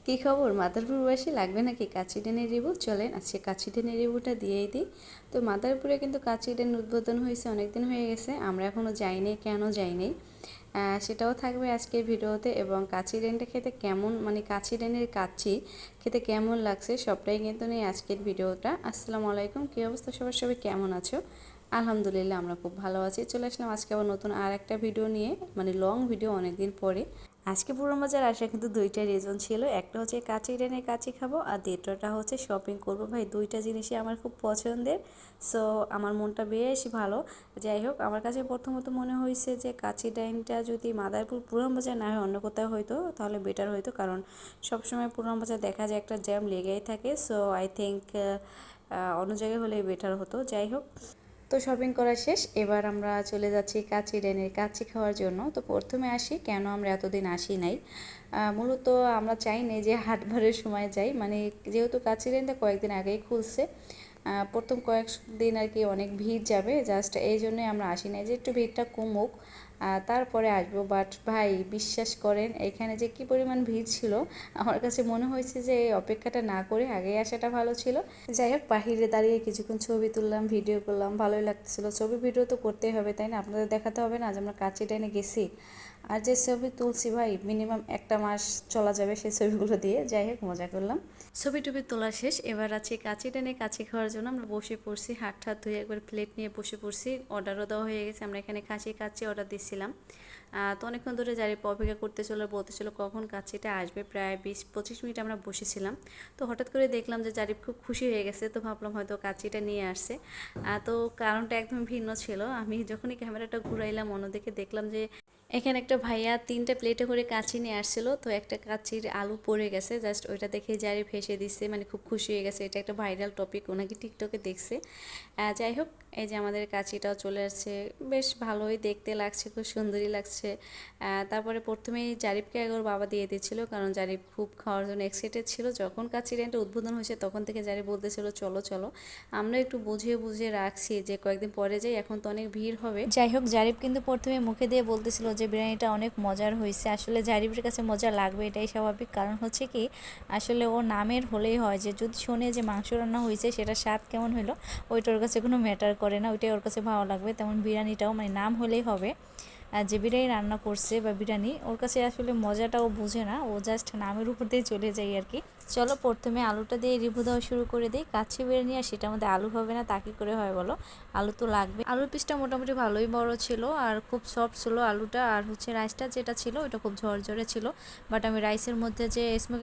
কী খবর মাদারপুরবাসী, লাগবে নাকি কাচি ডেনের রিভিউ? চলেন আজকে কাচি ডেনের রিভিউটা দিয়েই দিই। তো মাদারপুরে কিন্তু কাচি ডেন উদ্বোধন হয়েছে, অনেক দিন হয়ে গেছে, আমরা এখনও যাইনি। কেন যাইনি সেটাও থাকবে আজকের ভিডিওতে। এবং কাচি ডেনটা খেতে কেমন, মানে কাচি ডেনের কাচি খেতে কেমন লাগছে সবটাই কিন্তু নেই আজকের ভিডিওটা। আসসালামু আলাইকুম, কী অবস্থা সবার, সবাই কেমন আছো? আলহামদুলিল্লাহ আমরা খুব ভালো আছি। চলে আসলাম আজকে আবার নতুন আর একটা ভিডিও নিয়ে, মানে লং ভিডিও, অনেক দিন পরে। আজকে পুরো মজার আসা কিন্তু দুইটা রিজন ছিল। একটা হচ্ছে কাচি ডেনের কাচি খাবো, আর দ্বিতীয়টা হচ্ছে শপিং করবো। ভাই দুইটা জিনিসই আমার খুব পছন্দের, সো আমার মনটা বেশ ভালো। যাই হোক, আমার কাছে প্রথমত মনে হয়েছে যে কাচি ডাইনটা যদি মাদারপুর পুরান বাজার না হয় অন্য কোথাও হইতো তাহলে বেটার হইতো, কারণ সবসময় পুরান বাজার দেখা যায় একটা জ্যাম লেগেই থাকে। সো আই থিঙ্ক অন্য জায়গায় হলে বেটার হতো। যাই হোক, তো শপিং করা শেষ, এবার আমরা চলে যাচ্ছি কাচি ডেনের কাচি খাওয়ার জন্য। তো প্রথমে আসি কেন আমরা এতদিন আসি নাই। মূলত আমরা চাইনি যে হাটবারের সময় যাই, মানে যেহেতু কাচি ডেনটা কয়েকদিন আগেই খুলছে, প্রথম কয়েকদিন আর কি অনেক ভিড় যাবে, জাস্ট এই জন্যই আমরা আসি নাই, যে একটু ভিড়টা কমুক তারপরে আসবো। বাট ভাই বিশ্বাস করেন, এখানে যে কী পরিমাণ ভিড় ছিল, আমার কাছে মনে হয়েছে যে এই অপেক্ষাটা না করে আগেই আসাটা ভালো ছিল। যাই হোক, বাহিরে দাঁড়িয়ে কিছুক্ষণ ছবি তুললাম, ভিডিও করলাম, ভালোই লাগতেছিল। ছবি ভিডিও তো করতেই হবে, তাই না? আপনাদের দেখাতে হবে না যে আমরা কাচি ডাইনে গেছি। আর যে ছবি তুলছি ভাই, মিনিমাম একটা মাস চলা যাবে সেই ছবিগুলো দিয়ে। যাই হোক, মজা করলাম। ছবি টবি তোলা শেষ, এবার আছে কাচি টেনে কাচি খাওয়ার জন্য আমরা বসে পড়ছি। হাত ঠাত ধুয়ে একবার প্লেট নিয়ে বসে পড়ছি। অর্ডারও দেওয়া হয়ে গেছে, আমরা এখানে কাচি অর্ডার দিচ্ছিলাম। তো অনেকক্ষণ ধরে যারি অপেক্ষা করতেছিল, বলতেছিল কখন কাচিটা আসবে। প্রায় 20-25 মিনিট আমরা বসেছিলাম। তো হঠাৎ করে দেখলাম যে জারিফ খুব খুশি হয়ে গেছে, তো ভাবলাম হয়তো কাচিটা নিয়ে আসছে। তো কারণটা একদম ভিন্ন ছিল। আমি যখনই ক্যামেরাটা ঘুরাইলাম অন্যদিকে, দেখলাম যে এখানে একটা ভাইয়া 3টা প্লেটে করে কাচি নিয়ে আসছিল। তো একটা কাচির আলু পড়ে গেছে, জাস্ট ওইটা দেখে জারি ফেসে দিচ্ছে, মানে খুব খুশি হয়ে গেছে। এটা একটা ভাইরাল টপিক, ওনাকে টিকটকে দেখছে। যাই হোক, এই যে আমাদের কাচিটাও চলে আসছে, বেশ ভালোই দেখতে লাগছে, খুব সুন্দরই লাগছে। তারপরে প্রথমেই জারিফকে একবার বাবা দিয়ে দিচ্ছিল, কারণ জারিফ খুব খাওয়ার জন্য এক্সাইটেড ছিল। যখন কাচির রেন্টটা উদ্বোধন হয়েছে তখন থেকে জারিফ বলতেছিল চলো চলো। আমরা একটু বুঝিয়ে বুঝিয়ে রাখছি যে কয়েকদিন পরে যাই, এখন তো অনেক ভিড় হবে। যাই হোক, জারিফ কিন্তু প্রথমে মুখে দিয়ে বলতেছিল যে বিরিয়ানিটা অনেক মজার হয়েছে। আসলে জারিফের কাছে মজা লাগবে, এটাই স্বাভাবিক। কারণ হচ্ছে কি, আসলে ও নামের হলেই হয়, যে যদি শোনে যে মাংস রান্না হয়েছে সেটা স্বাদ কেমন হলো ওইটা ওর কাছে কোনো ম্যাটার করে না, ওইটাই ওর কাছে ভালো লাগবে। তেমন বিরিয়ানিটাও মানে নাম হলেই হবে। যে বিরিয়ানি রান্না করছে বা বিরিয়ানি, ওর কাছে আসলে মজাটাও বুঝে না, ও জাস্ট নামের উপর দিয়ে চলে যায় আর কি। চলো প্রথমে আলুটা দিয়ে রিভু দেওয়া শুরু করে দিই। কাচ্চি বিরিয়ানি আর সেটার মধ্যে আলু হবে না তা কী করে হয় বলো? আলু তো লাগবে। আলুর পিসটা মোটামুটি ভালোই বড় ছিল আর খুব সফট ছিল আলুটা। আর হচ্ছে রাইসটা যেটা ছিল ওইটা খুব ঝরঝরে ছিল। বাট আমি রাইসের মধ্যে যে